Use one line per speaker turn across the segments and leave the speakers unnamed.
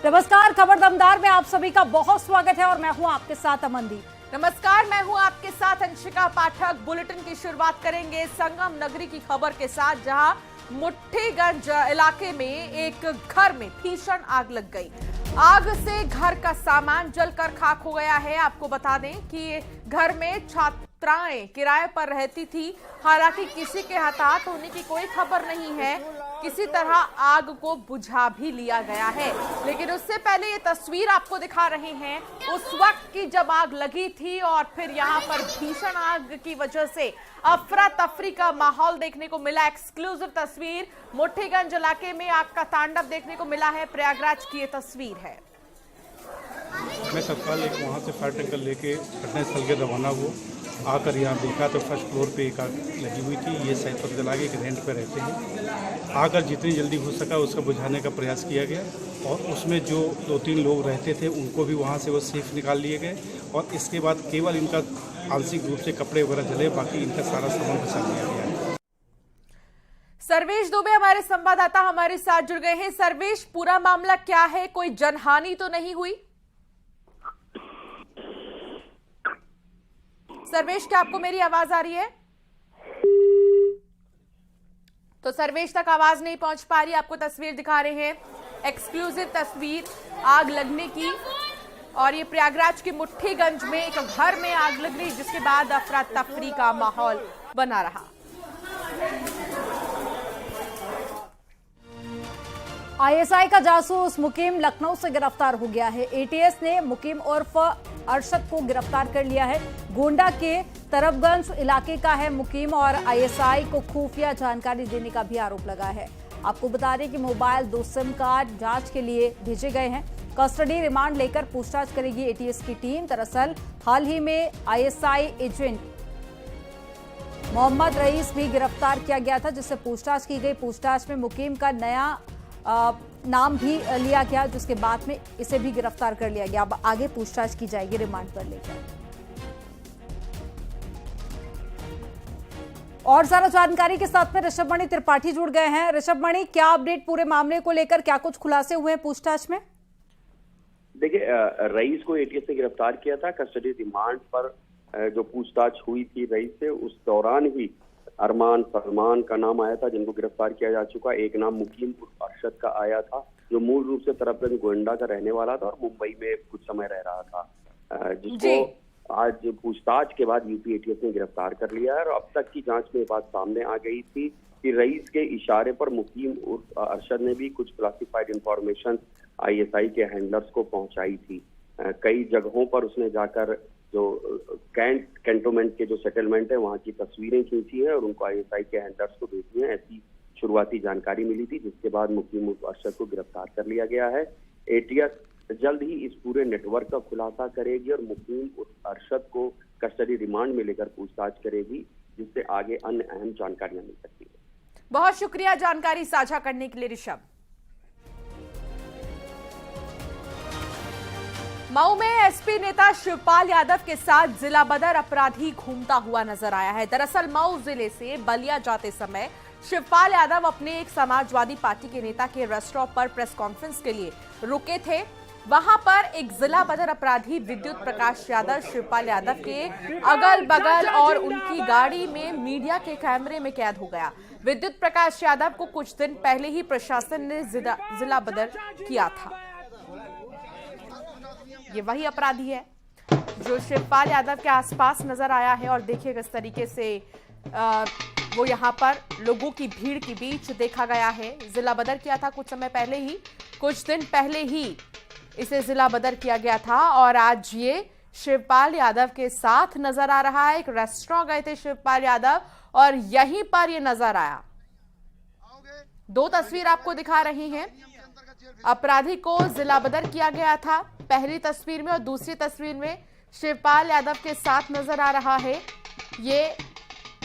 नमस्कार, खबर दमदार में आप सभी का बहुत स्वागत है और मैं हूं आपके साथ अमनदीप।
नमस्कार, मैं हूं आपके साथ अंशिका पाठक। बुलेटिन की शुरुआत करेंगे संगम नगरी की खबर के साथ, जहां मुट्ठीगंज इलाके में एक घर में भीषण आग लग गई। आग से घर का सामान जलकर खाक हो गया है। आपको बता दें कि घर में छात्राएं किराए पर रहती थी। हालांकि किसी के हताहत होने की कोई खबर नहीं है। किसी तरह आग को बुझा भी लिया गया है, लेकिन उससे पहले ये तस्वीर आपको दिखा रहे हैं उस वक्त की जब आग लगी थी और फिर यहाँ पर भीषण आग की वजह से अफरा तफरी का माहौल देखने को मिला। एक्सक्लूसिव तस्वीर मुट्ठीगंज इलाके में आग का तांडव देखने को मिला है। प्रयागराज की ये तस्वीर है।
मैं तत्काल एक वहाँ से फायर टैंकर लेके घटनास्थल के रवाना हुआ। आकर यहाँ देखा तो फर्स्ट फ्लोर पे एक आग लगी हुई थी। ये शायद पता चला कि एक रेंट पे रहते हैं। आकर जितनी जल्दी हो सका उसका बुझाने का प्रयास किया गया और उसमें जो 2-3 लोग रहते थे उनको भी वहाँ से वो सेफ निकाल लिए गए और इसके बाद केवल इनका आंशिक रूप से कपड़े वगैरह जले, बाकी इनका सारा सामान बचा लिया गया है।
सर्वेश दुबे हमारे संवाददाता हमारे साथ जुड़ गए हैं। सर्वेश, पूरा मामला क्या है? कोई जनहानि तो नहीं हुई? सर्वेश, क्या आपको मेरी आवाज आ रही है? तो सर्वेश तक आवाज नहीं पहुंच पा रही। आपको तस्वीर दिखा रहे हैं, एक्सक्लूसिव तस्वीर आग लगने की। और ये प्रयागराज के मुट्ठीगंज में एक घर में आग लग गई, जिसके बाद अफरा तफरी का माहौल बना रहा।
आईएसआई का जासूस मुकीम लखनऊ से गिरफ्तार हो गया है। एटीएस ने मुकीम उर्फ अरशद को गिरफ्तार कर लिया है। गोंडा के तरफगंज इलाके का है मुकीम और आईएसआई को खुफिया जानकारी देने का भी आरोप लगा है। आपको बता दें कि मोबाइल, 2 सिम कार्ड जांच के लिए भेजे गए हैं। कस्टडी रिमांड लेकर पूछताछ करेगी एटीएस की टीम। दरअसल हाल ही में आईएसआई एजेंट मोहम्मद रईस भी गिरफ्तार किया गया था, जिससे पूछताछ की गई। पूछताछ में मुकीम का नया नाम भी लिया गया, जिसके बाद में इसे भी गिरफ्तार कर लिया गया। अब आगे पूछताछ की जाएगी रिमांड पर लेकर। और ज्यादा जानकारी के साथ में ऋषभमणि त्रिपाठी जुड़ गए हैं। ऋषभमणि, क्या अपडेट पूरे मामले को लेकर, क्या कुछ खुलासे हुए हैं पूछताछ में?
देखिए, रईस को एटीएस ने गिरफ्तार किया था। कस्टडी रिमांड पर जो पूछताछ हुई थी रईस से, उस दौरान ही अरमान, सलमान का नाम आया था, जिनको गिरफ्तार किया जा चुका। एक नाम मुकीम अरशद का आया था, जो मूल रूप से तरफगंज गोंडा का रहने वाला था और मुंबई में कुछ समय रह रहा था, जिसको आज पूछताछ के बाद यूपी एटीएस ने गिरफ्तार कर लिया है। और अब तक की जांच में बात सामने आ गई थी कि रईस के इशारे पर मुकीम उर्फ अरशद ने भी कुछ क्लासिफाइड इंफॉर्मेशन आईएसआई के हैंडलर्स को पहुंचाई थी। कई जगहों पर उसने जाकर जो कैंटोनमेंट के जो सेटलमेंट है वहाँ की तस्वीरें खींची है और उनको आईएसआई के हैंडलर्स को भेजी है। ऐसी शुरुआती जानकारी मिली थी, जिसके बाद मुकीम अरशद को गिरफ्तार कर लिया गया है। एटीएस जल्द ही इस पूरे नेटवर्क का खुलासा करेगी और मुकीम अरशद को कस्टडी रिमांड में लेकर पूछताछ करेगी, जिससे आगे अन्य अहम जानकारियां मिल सकती है।
बहुत शुक्रिया जानकारी साझा करने के लिए ऋषभ। मऊ में एसपी नेता शिवपाल यादव के साथ जिला बदर अपराधी घूमता हुआ नजर आया है। दरअसल मऊ जिले से बलिया जाते समय शिवपाल यादव अपने एक समाजवादी पार्टी के नेता के रेस्टोरेंट पर प्रेस कॉन्फ्रेंस के लिए रुके थे। वहां पर एक जिला बदर अपराधी विद्युत प्रकाश यादव शिवपाल यादव के अगल बगल और उनकी गाड़ी में मीडिया के कैमरे में कैद हो गया। विद्युत प्रकाश यादव को कुछ दिन पहले ही प्रशासन ने जिला बदर किया था। ये वही अपराधी है जो शिवपाल यादव के आसपास नजर आया है और देखिए किस तरीके से वो यहाँ पर लोगों की भीड़ के बीच देखा गया है। जिला बदर किया था कुछ समय पहले ही, कुछ दिन पहले ही इसे जिला बदर किया गया था और आज ये शिवपाल यादव के साथ नजर आ रहा है। एक रेस्टोरेंट गए थे शिवपाल यादव और यहीं पर ये नजर आया। 2 तस्वीर आपको दिखा रही हैं। अपराधी को जिला बदर किया गया था पहली तस्वीर में और दूसरी तस्वीर में शिवपाल यादव के साथ नजर आ रहा है ये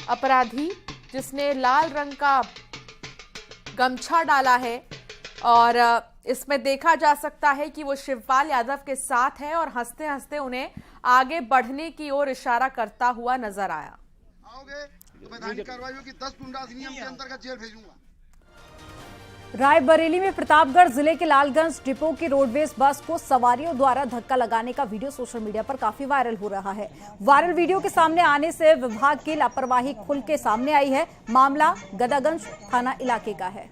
अपराधी, जिसने लाल रंग का गमछा डाला है और इसमें देखा जा सकता है कि वो शिवपाल यादव के साथ है और हंसते हंसते उन्हें आगे बढ़ने की ओर इशारा करता हुआ नजर आया।
आओगे तो वैधानिक कार्रवाई होगी, 10 गुंडा अधिनियम के अंतर्गत जेल भेजूंगा।
रायबरेली में प्रतापगढ़ जिले के लालगंज डिपो की रोडवेज बस को सवारियों द्वारा धक्का लगाने का वीडियो सोशल मीडिया पर काफी वायरल हो रहा है। वायरल वीडियो के सामने आने से विभाग की लापरवाही खुल के सामने आई है। मामला गदागंज थाना इलाके का है।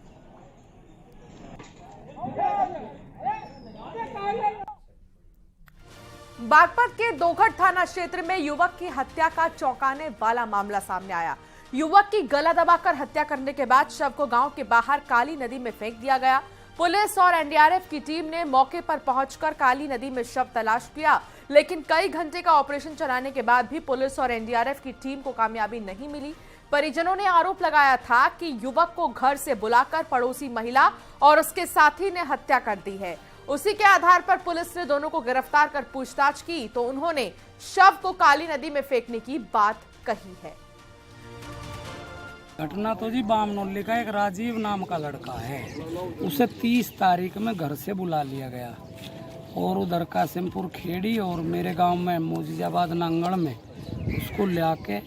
बागपत के दोघट थाना क्षेत्र में युवक की हत्या का चौंकाने वाला मामला सामने आया। युवक की गला दबाकर हत्या करने के बाद शव को गांव के बाहर काली नदी में फेंक दिया गया। पुलिस और एनडीआरएफ की टीम ने मौके पर पहुंचकर काली नदी में शव तलाश किया, लेकिन कई घंटे का ऑपरेशन चलाने के बाद भी पुलिस और एनडीआरएफ की टीम को कामयाबी नहीं मिली। परिजनों ने आरोप लगाया था कि युवक को घर से बुलाकर पड़ोसी महिला और उसके साथी ने हत्या कर दी है। उसी के आधार पर पुलिस ने दोनों को गिरफ्तार कर पूछताछ की तो उन्होंने शव को काली नदी में फेंकने की बात कही है।
घटना तो जी बामनोली का एक राजीव नाम का लड़का है। उसे 30 तारीख में घर से बुला लिया गया और उधर कासिमपुर खेड़ी और मेरे गांव में मोजिजाबाद नांगड़ में उसको लाके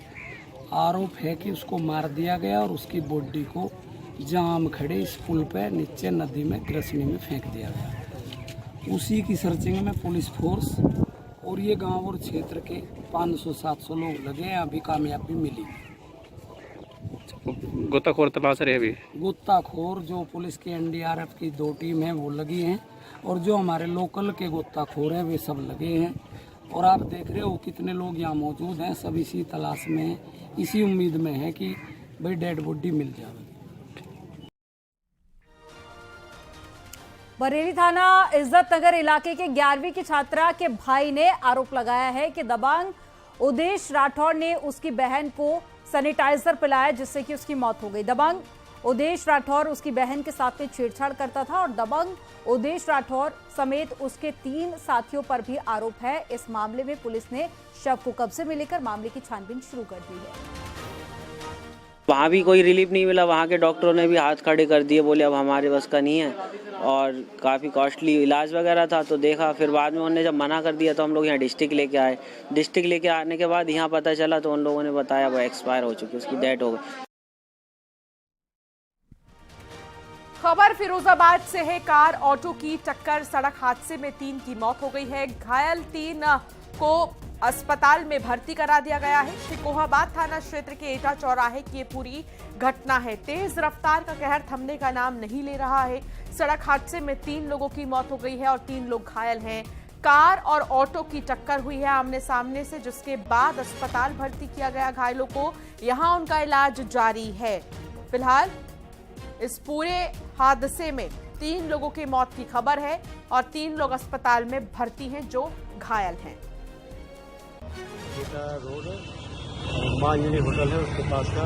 आरोप है कि उसको मार दिया गया और उसकी बॉडी को जाम खड़े इस पुल पे नीचे नदी में कृष्णी में फेंक दिया गया। उसी की सर्चिंग में पुलिस फोर्स और ये गांव और क्षेत्र के 500-700 लोग लगे, अभी कामयाबी मिली।
गोताखोर तलाश रहे अभी।
गोताखोर जो पुलिस की एनडीआरएफ की 2 टीम है वो लगी हैं और जो हमारे लोकल के गोताखोर हैं वे सब लगे हैं। और आप देख रहे हो कितने लोग यहाँ मौजूद हैं, सब इसी तलाश में हैं, इसी उम्मीद में है कि भाई डेड बॉडी मिल जाएगी।
बरेली थाना इज्जत नगर इलाके के 11वीं की छात्रा के भाई ने आरोप लगाया है कि दबंग उदेश राठौर ने उसकी बहन को सैनिटाइजर पिलाया जिससे कि उसकी मौत हो गई। दबंग उदेश राठौर उसकी बहन के साथ में छेड़छाड़ करता था और दबंग उदेश राठौर समेत उसके 3 साथियों पर भी आरोप है। इस मामले में पुलिस ने शव को कब्जे में लेकर मामले की छानबीन शुरू कर दी है।
वहाँ भी कोई रिलीफ नहीं मिला। वहाँ के डॉक्टरों ने भी हाथ खड़े कर दिए, बोले अब हमारे बस का नहीं है और काफ़ी कॉस्टली इलाज वगैरह था। तो देखा, फिर बाद में उन्होंने जब मना कर दिया तो हम लोग यहाँ डिस्ट्रिक्ट लेके आए। डिस्ट्रिक्ट लेके आने के बाद यहाँ पता चला तो उन लोगों ने बताया वो एक्सपायर हो चुकी, उसकी डेथ हो गई।
खबर फिरोजाबाद से है। कार ऑटो की टक्कर, सड़क हादसे में 3 की मौत हो गई है। घायल 3 को अस्पताल में भर्ती करा दिया गया है। शिकोहाबाद थाना क्षेत्र के एटा चौराहे की ये पूरी घटना है। तेज रफ्तार का कहर थमने का नाम नहीं ले रहा है। सड़क हादसे में 3 लोगों की मौत हो गई है और 3 लोग घायल हैं। कार और ऑटो की टक्कर हुई है आमने सामने से, जिसके बाद अस्पताल भर्ती किया गया घायलों को। यहां उनका इलाज जारी है। फिलहाल इस पूरे हादसे में 3 लोगों की मौत की खबर है और 3 लोग अस्पताल में भर्ती हैं जो घायल हैं।
रोड मां अंजलि होटल है, उसके पास का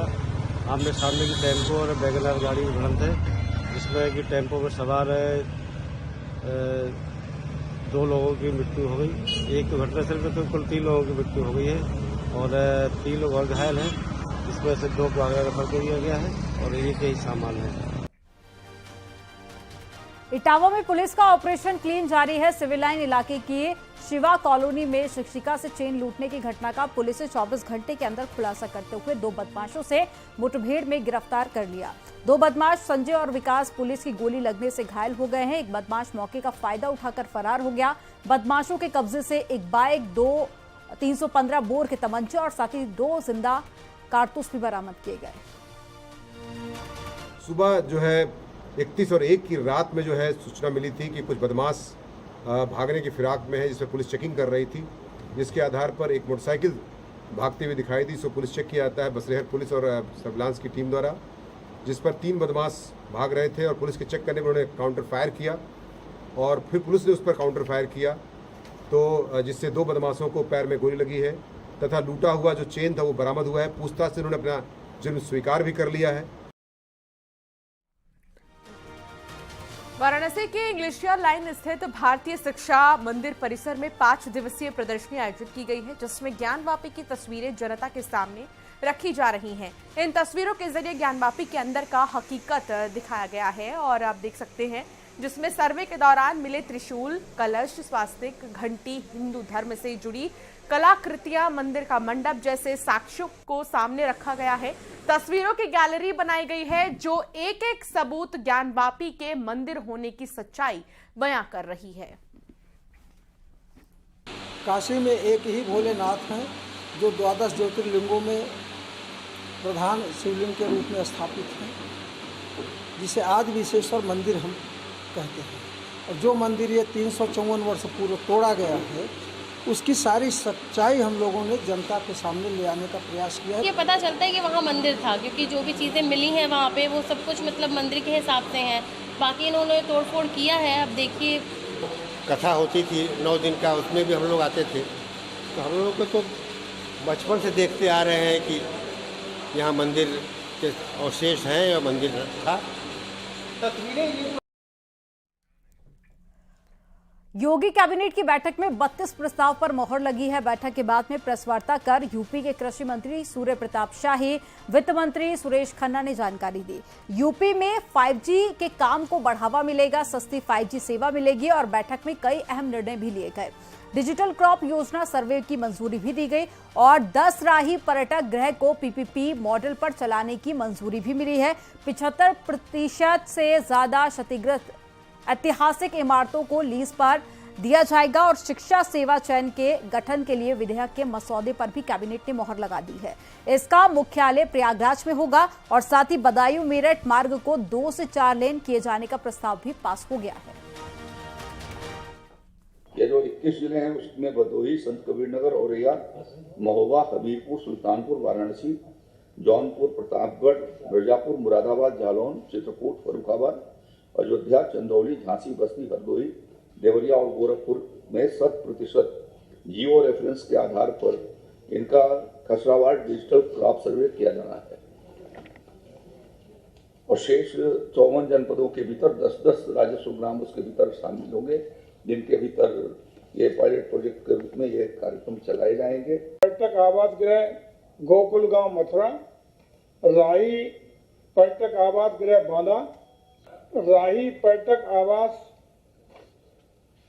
आमने सामने की टेम्पो और वैगनर गाड़ी में भिड़ंत है, जिसमें कि टेम्पो में सवार 2 लोगों की मृत्यु हो गई। एक तो घटनास्थल पे तो कुल 3 लोगों की मृत्यु हो गई है और 3 लोग और घायल हैं, जिसमें से 2 को आगे रेफर कर दिया गया है और एक ही सामान है।
इटावा में पुलिस का ऑपरेशन क्लीन जारी है। सिविल लाइन इलाके की शिवा कॉलोनी में शिक्षिका से चेन लूटने की घटना का पुलिस ने 24 घंटे के अंदर खुलासा करते हुए 2 बदमाशों से मुठभेड़ में गिरफ्तार कर लिया। 2 बदमाश संजय और विकास पुलिस की गोली लगने से घायल हो गए हैं। एक बदमाश मौके का फायदा उठाकर फरार हो गया। बदमाशों के कब्जे से एक बाइक, 2 315 बोर के तमंचे और साथ ही 2 जिंदा कारतूस भी बरामद किए गए।
सुबह जो है 31 और 1 की रात में जो है सूचना मिली थी कि कुछ बदमाश भागने की फिराक में है, जिसमें पुलिस चेकिंग कर रही थी। जिसके आधार पर एक मोटरसाइकिल भागती हुई दिखाई दी। सो पुलिस चेक किया जाता है बसरेहर पुलिस और सर्विलांस की टीम द्वारा, जिस पर 3 बदमाश भाग रहे थे और पुलिस के चेक करने में उन्होंने काउंटर फायर किया और फिर पुलिस ने उस पर काउंटर फायर किया, तो जिससे 2 बदमाशों को पैर में गोली लगी है तथा लूटा हुआ जो चेन था वो बरामद हुआ है। पूछताछ से उन्होंने अपना जुर्म स्वीकार भी कर लिया है।
वाराणसी के ग्लेशियर लाइन स्थित भारतीय शिक्षा मंदिर परिसर में 5 दिवसीय प्रदर्शनी आयोजित की गई है, जिसमें ज्ञानवापी की तस्वीरें जनता के सामने रखी जा रही हैं। इन तस्वीरों के जरिए ज्ञानवापी के अंदर का हकीकत दिखाया गया है और आप देख सकते हैं, जिसमें सर्वे के दौरान मिले त्रिशूल, कलश, स्वास्तिक, घंटी, हिंदू धर्म से जुड़ी कलाकृतियां, मंदिर का मंडप जैसे साक्ष्यों को सामने रखा गया है। तस्वीरों की गैलरी बनाई गई है जो एक एक सबूत ज्ञानवापी के मंदिर होने की सच्चाई बयां कर रही है।
काशी में एक ही भोलेनाथ हैं जो 12 ज्योतिर्लिंगों में प्रधान शिवलिंग के रूप में स्थापित हैं, जिसे आदि विश्वेश्वर मंदिर हम कहते हैं। और जो मंदिर ये 354 वर्ष पूर्व तोड़ा गया है, उसकी सारी सच्चाई हम लोगों ने जनता के सामने ले आने का प्रयास किया है।
ये पता चलता है कि वहाँ मंदिर था, क्योंकि जो भी चीज़ें मिली हैं वहाँ पे वो सब कुछ मतलब मंदिर के हिसाब से हैं। बाकी इन्होंने तोड़फोड़ किया है। अब देखिए,
कथा होती थी 9 दिन का, उसमें भी हम लोग आते थे। तो हम लोग को तो बचपन से देखते आ रहे हैं कि यहाँ मंदिर के अवशेष हैं या मंदिर था।
योगी कैबिनेट की बैठक में 32 प्रस्ताव पर मोहर लगी है। बैठक के बाद में प्रेस वार्ता कर यूपी के कृषि मंत्री सूर्य प्रताप शाही, वित्त मंत्री सुरेश खन्ना ने जानकारी दी। यूपी में 5G के काम को बढ़ावा मिलेगा, सस्ती 5G सेवा मिलेगी और बैठक में कई अहम निर्णय भी लिए गए। डिजिटल क्रॉप योजना सर्वे की मंजूरी भी दी गई और 10 राही पर्यटक गृह को PPP मॉडल पर चलाने की मंजूरी भी मिली है। 75% से ज्यादा क्षतिग्रस्त ऐतिहासिक इमारतों को लीज पर दिया जाएगा और शिक्षा सेवा चयन के गठन के लिए विधेयक के मसौदे पर भी कैबिनेट ने मोहर लगा दी है। इसका मुख्यालय प्रयागराज में होगा और साथ ही बदायूं मेरठ मार्ग को 2 से 4 लेन किए जाने का प्रस्ताव भी पास हो गया है।
ये जो 21 जिले हैं उसमें भदोही, संत कबीरनगर, औरैया, महोबा, हबीबपुर, सुल्तानपुर, वाराणसी, जौनपुर, प्रतापगढ़, मिर्जापुर, मुरादाबाद, जालौन, चित्रकूट, फर्रुखाबाद, अयोध्या, चंदौली, झांसी, बस्ती, हरदोई, देवरिया और गोरखपुर में 100% जियो रेफरेंस के आधार पर इनका खसरावार डिजिटल क्रॉप सर्वे किया जाना है और शेष 54 जनपदों के भीतर 10-10 राजस्व ग्राम उसके भीतर शामिल होंगे, जिनके भीतर ये पायलट प्रोजेक्ट के रूप में ये कार्यक्रम चलाए जाएंगे।
पर्यटक आवास गृह गोकुल गांव मथुरा, राही पर्यटक आवास गृह बांदा, राही पर्यटक आवास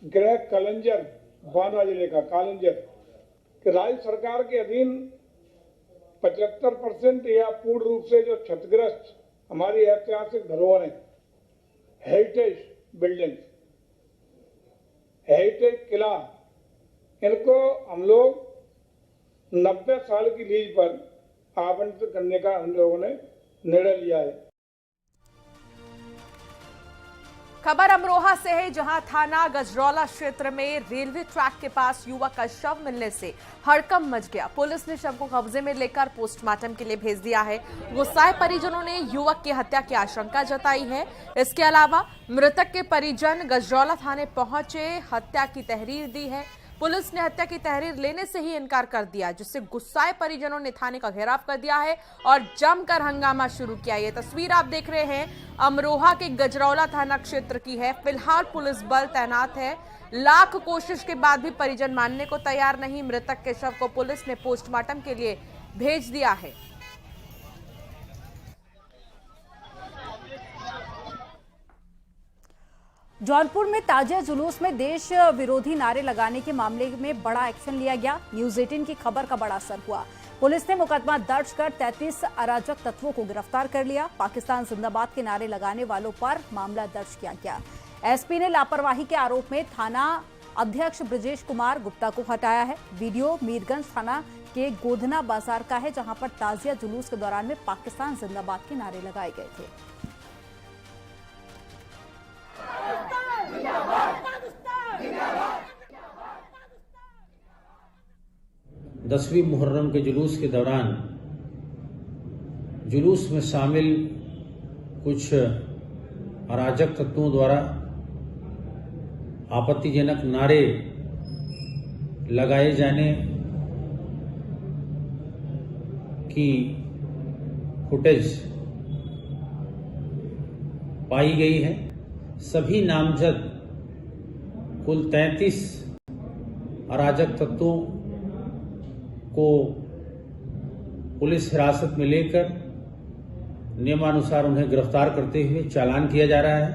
गृह कलंजर, बांदा जिले का कालंजर। राज्य सरकार के अधीन 75% या पूर्ण रूप से जो क्षतिग्रस्त हमारी ऐतिहासिक धरोहर है, हेरिटेज बिल्डिंग, हेरिटेज किला, इनको हम लोग 90 साल की लीज पर आवंटित करने का हम लोगों ने निर्णय लिया है।
खबर अमरोहा से है, जहां थाना गजरौला क्षेत्र में रेलवे ट्रैक के पास युवक का शव मिलने से हड़कंप मच गया। पुलिस ने शव को कब्जे में लेकर पोस्टमार्टम के लिए भेज दिया है। गुस्साए परिजनों ने युवक की हत्या की आशंका जताई है। इसके अलावा मृतक के परिजन गजरौला थाने पहुंचे, हत्या की तहरीर दी है। पुलिस ने हत्या की तहरीर लेने से ही इनकार कर दिया, जिससे गुस्साए परिजनों ने थाने का घेराव कर दिया है और जमकर हंगामा शुरू किया। ये तस्वीर आप देख रहे हैं अमरोहा के गजरौला थाना क्षेत्र की है। फिलहाल पुलिस बल तैनात है। लाख कोशिश के बाद भी परिजन मानने को तैयार नहीं। मृतक के शव को पुलिस ने पोस्टमार्टम के लिए भेज दिया है।
जौनपुर में ताजिया जुलूस में देश विरोधी नारे लगाने के मामले में बड़ा एक्शन लिया गया। न्यूज 18 की खबर का बड़ा असर हुआ। पुलिस ने मुकदमा दर्ज कर 33 अराजक तत्वों को गिरफ्तार कर लिया। पाकिस्तान जिंदाबाद के नारे लगाने वालों पर मामला दर्ज किया गया। एसपी ने लापरवाही के आरोप में थाना अध्यक्ष ब्रजेश कुमार गुप्ता को हटाया है। वीडियो मीरगंज थाना के गोधना बाजार का है, जहां पर ताजिया जुलूस के दौरान में पाकिस्तान जिंदाबाद के नारे लगाए गए थे।
10वीं मुहर्रम के जुलूस के दौरान जुलूस में शामिल कुछ अराजक तत्वों द्वारा आपत्तिजनक नारे लगाए जाने की फुटेज पाई गई है। सभी नामजद कुल 33 अराजक तत्वों को पुलिस हिरासत में लेकर नियमानुसार उन्हें गिरफ्तार करते हुए चालान किया जा रहा है।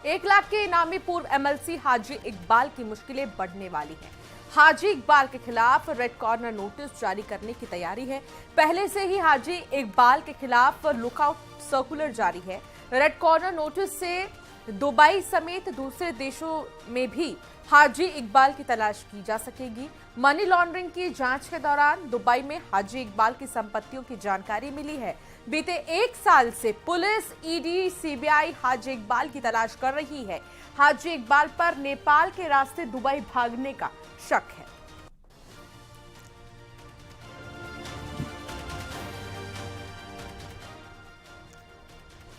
1 लाख के इनामी पूर्व एमएलसी हाजी इकबाल की मुश्किलें बढ़ने वाली हैं। हाजी इकबाल के खिलाफ रेड कॉर्नर नोटिस जारी करने की तैयारी है। पहले से ही हाजी इकबाल के खिलाफ लुकआउट सर्कुलर जारी है। रेड कॉर्नर नोटिस से दुबई समेत दूसरे देशों में भी हाजी इकबाल की तलाश की जा सकेगी। मनी लॉन्ड्रिंग की जांच के दौरान दुबई में हाजी इकबाल की संपत्तियों की जानकारी मिली है। बीते 1 साल से पुलिस, ईडी, सीबीआई हाजी इकबाल की तलाश कर रही है। हाजी इकबाल पर नेपाल के रास्ते दुबई भागने का शक है।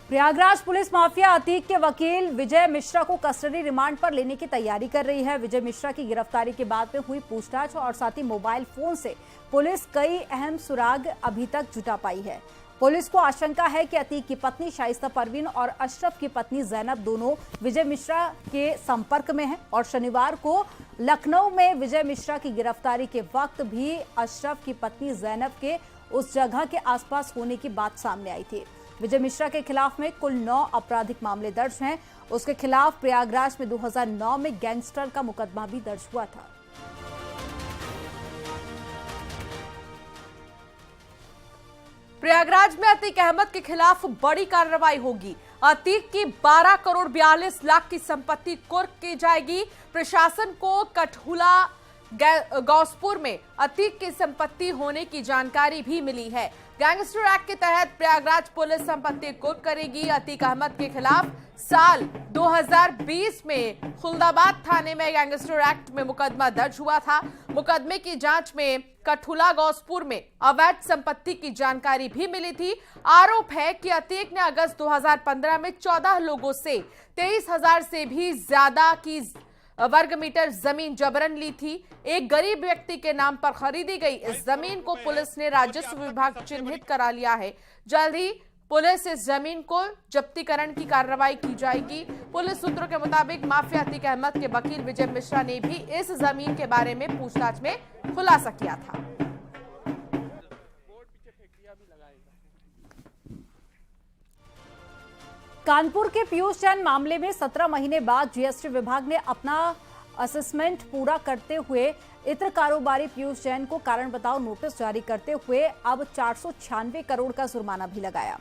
प्रयागराज पुलिस माफिया अतीक के वकील विजय मिश्रा को कस्टडी रिमांड पर लेने की तैयारी कर रही है। विजय मिश्रा की गिरफ्तारी के बाद में हुई पूछताछ और साथ ही मोबाइल फोन से पुलिस कई अहम सुराग अभी तक जुटा पाई है। पुलिस को आशंका है कि अतीक की पत्नी शाइस्ता परवीन और अशरफ की पत्नी जैनब दोनों विजय मिश्रा के संपर्क में हैं और शनिवार को लखनऊ में विजय मिश्रा की गिरफ्तारी के वक्त भी अशरफ की पत्नी जैनब के उस जगह के आसपास होने की बात सामने आई थी। विजय मिश्रा के खिलाफ में कुल 9 आपराधिक मामले दर्ज हैं। उसके खिलाफ प्रयागराज में 2009 में गैंगस्टर का मुकदमा भी दर्ज हुआ था।
प्रयागराज में अतीक अहमद के खिलाफ बड़ी कार्रवाई होगी। अतीक की 12 करोड़ 42 लाख की संपत्ति कुर्क की जाएगी। प्रशासन को कठहुला गौसपुर में अतीक की संपत्ति होने की जानकारी भी मिली है। गैंगस्टर एक्ट के तहत प्रयागराज पुलिस संपत्ति कुर्क करेगी। अतीक अहमद के खिलाफ साल 2020 में खुलदाबाद थाने में गैंगस्टर एक्ट में मुकदमा दर्ज हुआ था। मुकदमे की जांच में कठहुला गौसपुर में अवैध संपत्ति की जानकारी भी मिली थी। आरोप है कि अतीक ने अगस्त 2015 में 14 लोगों से 23,000 से भी ज्यादा की वर्ग मीटर जमीन जबरन ली थी। एक गरीब व्यक्ति के नाम पर खरीदी गई इस जमीन को पुलिस ने राजस्व विभाग चिन्हित करा लिया है। जल्द ही पुलिस इस जमीन को जब्तीकरण की कार्रवाई की जाएगी। पुलिस सूत्रों के मुताबिक माफिया अतीक अहमद के वकील विजय मिश्रा ने भी इस जमीन के बारे में पूछताछ में खुलासा किया था।
कानपुर के पीयूष जैन मामले में 17 महीने बाद जीएसटी विभाग ने अपना असेसमेंट पूरा करते हुए इत्र कारोबारी पीयूष जैन को कारण बताओ नोटिस जारी करते हुए अब 496 करोड़ का जुर्माना भी लगाया।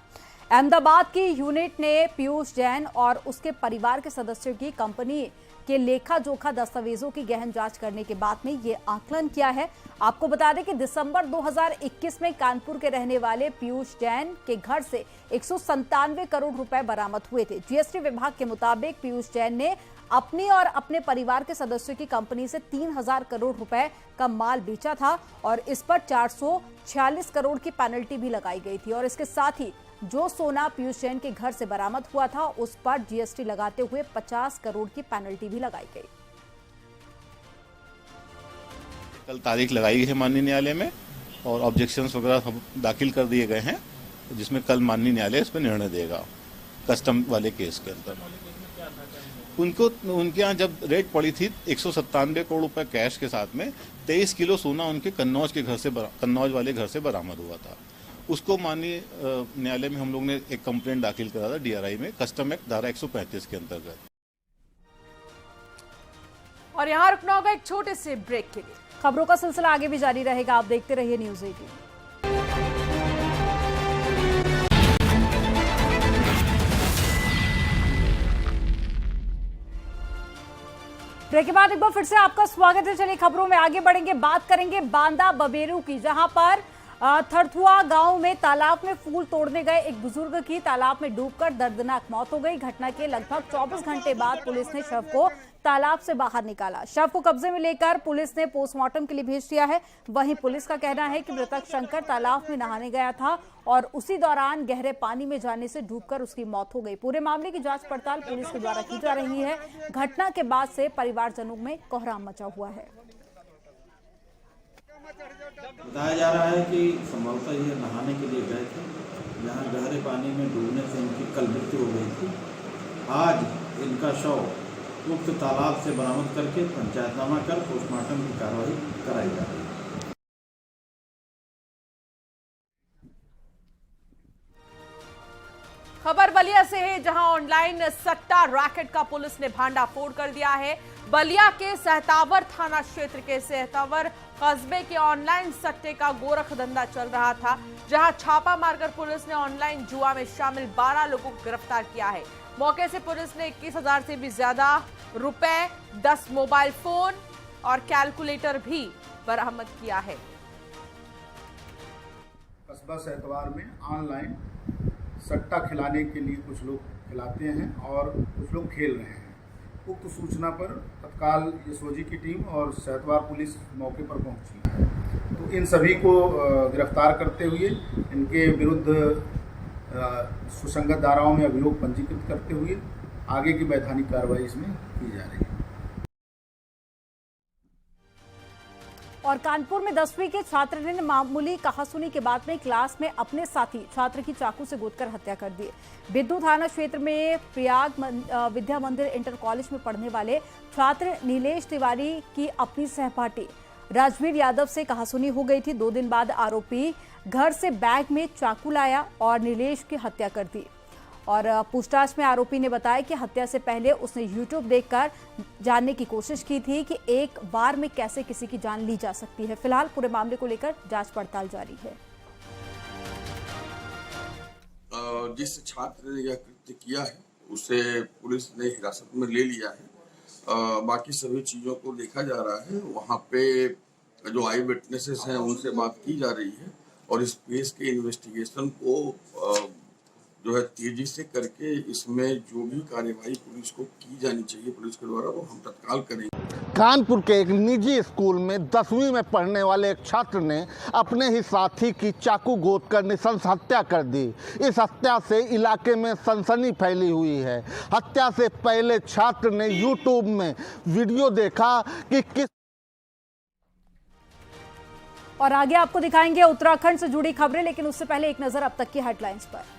अहमदाबाद की यूनिट ने पीयूष जैन और उसके परिवार के सदस्यों की कंपनी के लेखा जोखा दस्तावेजों की गहन जांच करने के बाद में ये आकलन किया है। आपको बता दें कि दिसंबर 2021 में कानपुर के रहने वाले पीयूष जैन के घर से 197 करोड़ रुपए बरामद हुए थे। जीएसटी विभाग के मुताबिक पीयूष जैन ने अपनी और अपने परिवार के सदस्यों की कंपनी से 3,000 करोड़ रुपए का माल बेचा था और इस पर 446 करोड़ की पेनल्टी भी लगाई गई थी और इसके साथ ही जो सोना पीयूष जैन के घर से बरामद हुआ था उस पर जीएसटी लगाते हुए 50 करोड़ की पेनल्टी भी लगाई गई।
कल तारीख लगाई है माननीय न्यायालय में और ऑब्जेक्शंस वगैरह दाखिल कर दिए गए हैं जिसमें कल माननीय न्यायालय इस पर निर्णय देगा। कस्टम वाले केस के अंदर उनके यहाँ जब रेट पड़ी थी 197 करोड़ रुपए कैश के साथ में 23 किलो सोना उनके कन्नौज वाले घर से बरामद हुआ था। उसको माननीय न्यायालय में हम लोग ने एक कंप्लेंट दाखिल करा था डीआरआई में कस्टम एक्ट धारा 135 के अंतर्गत।
और यहाँ रुकना होगा एक छोटे से ब्रेक के लिए।
खबरों का सिलसिला आगे भी जारी रहेगा, आप देखते रहिए न्यूज़ 18। ब्रेक के बाद एक बार फिर से आपका स्वागत है। चलिए खबरों में आगे बढ़ेंगे, बात करेंगे बांदा बबेरू की, जहां पर थरथुआ गांव में तालाब में फूल तोड़ने गए एक बुजुर्ग की तालाब में डूबकर दर्दनाक मौत हो गई। घटना के लगभग 24 घंटे बाद पुलिस ने शव को तालाब से बाहर निकाला। शव को कब्जे में लेकर पुलिस ने पोस्टमार्टम के लिए भेज दिया है। वहीं पुलिस का कहना है कि मृतक शंकर तालाब में नहाने गया था और उसी दौरान गहरे पानी में जाने से डूबकर उसकी मौत हो गई। पूरे मामले की जांच पड़ताल पुलिस के द्वारा की जा रही है। घटना के बाद से परिवारजनों में कोहराम मचा हुआ है।
बताया जा रहा है कि संभवतः ये नहाने के लिए गए थे, यहाँ गहरे पानी में डूबने से इनकी कल मृत्यु हो गई थी। आज इनका शव उक्त तालाब से बरामद करके पंचायतनामा कर पोस्टमार्टम की कार्रवाई कराई जा रही है।
खबर बलिया से है, जहां ऑनलाइन सट्टा रैकेट का पुलिस ने भांडाफोड़ कर दिया है। बलिया के सहतावर थाना क्षेत्र के सहतावर कस्बे के ऑनलाइन सट्टे का गोरख धंधा चल रहा था, जहां छापा मारकर पुलिस ने ऑनलाइन जुआ में शामिल 12 लोगों को गिरफ्तार किया है। मौके से पुलिस ने 21,000 से भी ज्यादा रुपए, 10 मोबाइल फोन और कैलकुलेटर भी बरामद किया है।
कस्बा सहतवार में ऑनलाइन सट्टा खिलाने के लिए कुछ लोग खिलाते हैं और कुछ लोग खेल रहे हैं। उक्त सूचना पर तत्काल यशोजी की टीम और सहतवार पुलिस मौके पर पहुंची, तो इन सभी को गिरफ्तार करते हुए इनके विरुद्ध सुसंगत धाराओं में अभियोग पंजीकृत करते हुए आगे की वैधानिक कार्रवाई इसमें की जा रही है।
और कानपुर में 10वीं के छात्र ने मामूली कहासुनी के बाद में क्लास में अपने साथी छात्र की चाकू से गोदकर हत्या कर दी। बिद्दू थाना क्षेत्र में प्रयाग विद्या मंदिर इंटर कॉलेज में पढ़ने वाले छात्र नीलेश तिवारी की अपनी सहपाठी राजवीर यादव से कहासुनी हो गई थी। 2 दिन बाद आरोपी घर से बैग में चाकू लाया और नीलेश की हत्या कर दी। और पूछताछ में आरोपी ने बताया कि हत्या से पहले उसने यूट्यूब देखकर जानने की कोशिश की थी कि एक बार में कैसे किसी की जान ली जा सकती है। फिलहाल पूरे मामले को लेकर जांच पड़ताल जारी है।
जिस छात्र ने यह कृत्य किया है उसे पुलिस ने हिरासत में ले लिया है। बाकी सभी चीजों को देखा जा रहा है। वहाँ पे जो आई विटनेसेस हैं उनसे बात की जा रही है और इस केस के इन्वेस्टिगेशन को जो है तेजी से करके इसमें जो भी कार्यवाही पुलिस को की जानी चाहिए पुलिस के द्वारा वो हम तत्काल करेंगे।
कानपुर के एक निजी स्कूल में 10वीं में पढ़ने वाले एक छात्र ने अपने ही साथी की चाकू गोदकर नृशंस हत्या कर दी। इस हत्या से इलाके में सनसनी फैली हुई है। हत्या से पहले छात्र ने यूट्यूब में वीडियो देखा कि किस
और आगे आपको दिखाएंगे उत्तराखंड से जुड़ी खबरें, लेकिन उससे पहले एक नजर अब तक की हेडलाइंस पर।